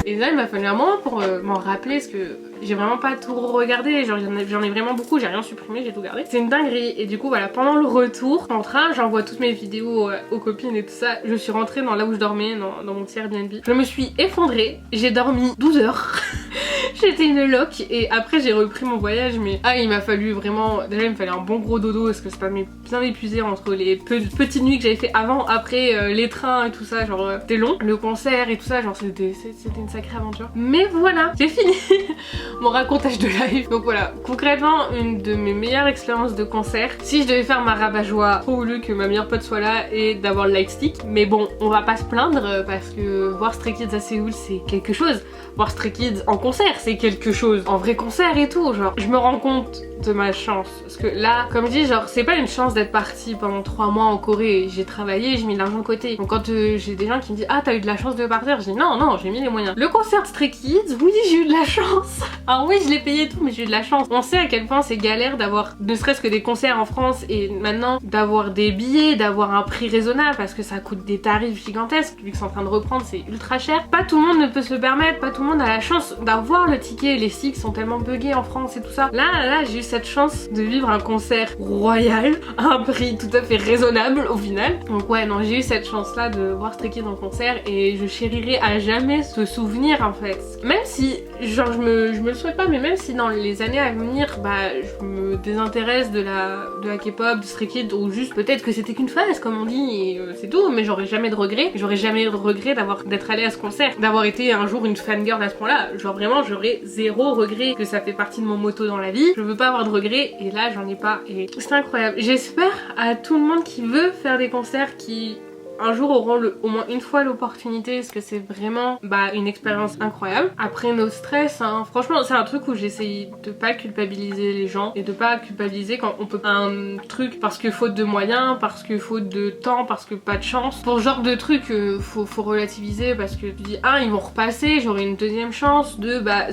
Et là il m'a fallu un moment pour m'en rappeler, parce que j'ai vraiment pas tout regardé, genre j'en ai vraiment beaucoup, j'ai rien supprimé, j'ai tout gardé. C'est une dinguerie. Et du coup voilà, pendant le retour en train, j'envoie toutes mes vidéos aux copines et tout ça. Je suis rentrée dans là où je dormais, dans mon petit Airbnb. Je me suis effondrée, j'ai dormi 12 heures. J'étais une loque et après j'ai repris mon voyage, mais il m'a fallu vraiment, déjà il me fallait un bon gros dodo parce que c'est pas bien épuisé entre les petites nuits que j'avais fait avant, après les trains et tout ça, genre c'était long, le concert et tout ça, genre c'était une sacrée aventure. Mais voilà, j'ai fini mon racontage de live. Donc voilà, concrètement une de mes meilleures expériences de concert. Si je devais faire ma rabat-joie, trop voulu que ma meilleure pote soit là et d'avoir le light stick, mais bon on va pas se plaindre parce que voir Stray Kids à Séoul c'est quelque chose, voir Stray Kids en concert c'est quelque chose, en vrai concert et tout, genre je me rends compte de ma chance, parce que là comme je dis, genre c'est pas une chance d'être partie pendant 3 mois en Corée, j'ai travaillé, j'ai mis de l'argent de côté. Donc quand j'ai des gens qui me disent ah t'as eu de la chance de partir, je dis non j'ai mis les moyens. Le concert de Stray Kids, oui j'ai eu de la chance. Alors oui je l'ai payé et tout, mais j'ai eu de la chance. On sait à quel point c'est galère d'avoir ne serait-ce que des concerts en France, et maintenant d'avoir des billets, d'avoir un prix raisonnable, parce que ça coûte des tarifs gigantesques, vu que c'est en train de reprendre, c'est ultra cher. Pas tout le monde ne peut se le permettre, pas tout le monde a la chance d'avoir le ticket, les cycles sont tellement buggés en France et tout ça. Là j'ai eu cette chance de vivre un concert royal à un prix tout à fait raisonnable au final. Donc ouais non, j'ai eu cette chance là de voir Stray Kids en concert et je chérirai à jamais ce souvenir en fait. Même si genre je me le souhaite pas, mais même si dans les années à venir je me désintéresse de la K-pop, de Stray Kids, ou juste peut-être que c'était qu'une phase comme on dit et c'est tout, mais j'aurais jamais de regret. J'aurais jamais de regret d'être allée à ce concert, d'avoir été un jour une fangirl à ce point là. Genre vraiment je j'aurais zéro regret, que ça fait partie de mon motto dans la vie. Je veux pas avoir de regrets et là j'en ai pas et c'est incroyable. J'espère à tout le monde qui veut faire des concerts qui un jour auront au moins une fois l'opportunité parce que c'est vraiment une expérience incroyable. Après nos stress, hein, franchement c'est un truc où j'essaye de pas culpabiliser les gens et de pas culpabiliser quand on peut un truc parce que faute de moyens, parce que faute de temps, parce que pas de chance. Pour ce genre de truc faut relativiser parce que tu dis ils vont repasser, j'aurai une deuxième chance,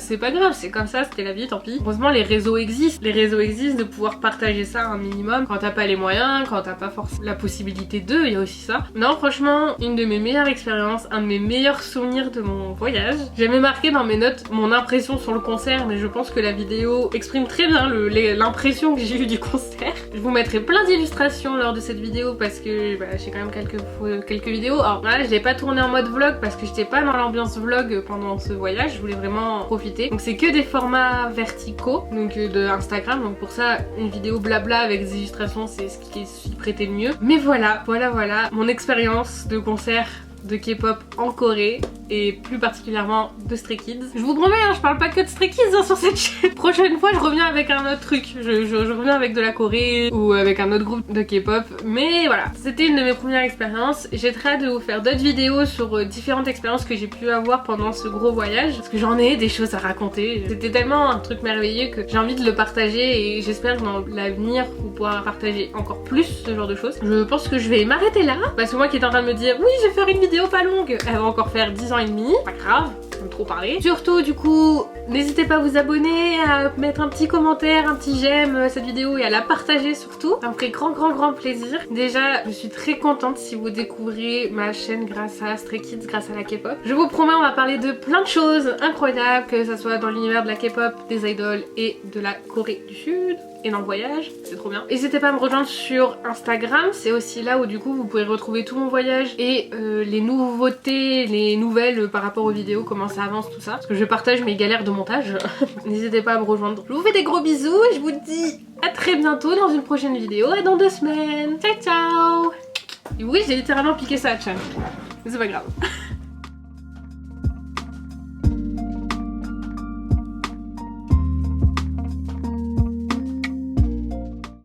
c'est pas grave, c'est comme ça, c'était la vie, tant pis. Heureusement les réseaux existent de pouvoir partager ça un minimum quand t'as pas les moyens, quand t'as pas forcément la possibilité il y a aussi ça. Non franchement, une de mes meilleures expériences, un de mes meilleurs souvenirs de mon voyage. J'ai même marqué dans mes notes mon impression sur le concert, mais je pense que la vidéo exprime très bien l'impression que j'ai eue du concert. Je vous mettrai plein d'illustrations lors de cette vidéo parce que j'ai quand même quelques vidéos. Alors là, je l'ai pas tourné en mode vlog parce que j'étais pas dans l'ambiance vlog pendant ce voyage, je voulais vraiment profiter. Donc c'est que des formats verticaux, donc de Instagram, donc pour ça une vidéo blabla avec des illustrations c'est ce qui s'y prêtait le mieux. Mais voilà, mon expérience de concert de K-pop en Corée et plus particulièrement de Stray Kids. Je vous promets, je parle pas que de Stray Kids sur cette chaîne. Prochaine fois, je reviens avec un autre truc. Je reviens avec de la Corée ou avec un autre groupe de K-pop. Mais voilà, c'était une de mes premières expériences. J'ai très hâte de vous faire d'autres vidéos sur différentes expériences que j'ai pu avoir pendant ce gros voyage. Parce que j'en ai des choses à raconter. C'était tellement un truc merveilleux que j'ai envie de le partager et j'espère que dans l'avenir, vous pourrez partager encore plus ce genre de choses. Je pense que je vais m'arrêter là. Parce que moi qui est en train de me dire, oui, je vais faire une vidéo pas longue, elle va encore faire 10 ans et demi, pas grave, j'aime trop parler. Surtout du coup, n'hésitez pas à vous abonner, à mettre un petit commentaire, un petit j'aime cette vidéo et à la partager surtout. Ça me ferait grand plaisir. Déjà, je suis très contente si vous découvrez ma chaîne grâce à Stray Kids, grâce à la K-pop. Je vous promets, on va parler de plein de choses incroyables, que ça soit dans l'univers de la K-pop, des idols et de la Corée du Sud. Et dans le voyage, c'est trop bien. N'hésitez pas à me rejoindre sur Instagram, c'est aussi là où du coup vous pouvez retrouver tout mon voyage et les nouveautés, les nouvelles par rapport aux vidéos, comment ça avance, tout ça. Parce que je partage mes galères de montage. N'hésitez pas à me rejoindre. Je vous fais des gros bisous et je vous dis à très bientôt dans une prochaine vidéo et dans 2 semaines. Ciao ciao. Et oui, j'ai littéralement piqué ça à Chan. Mais c'est pas grave.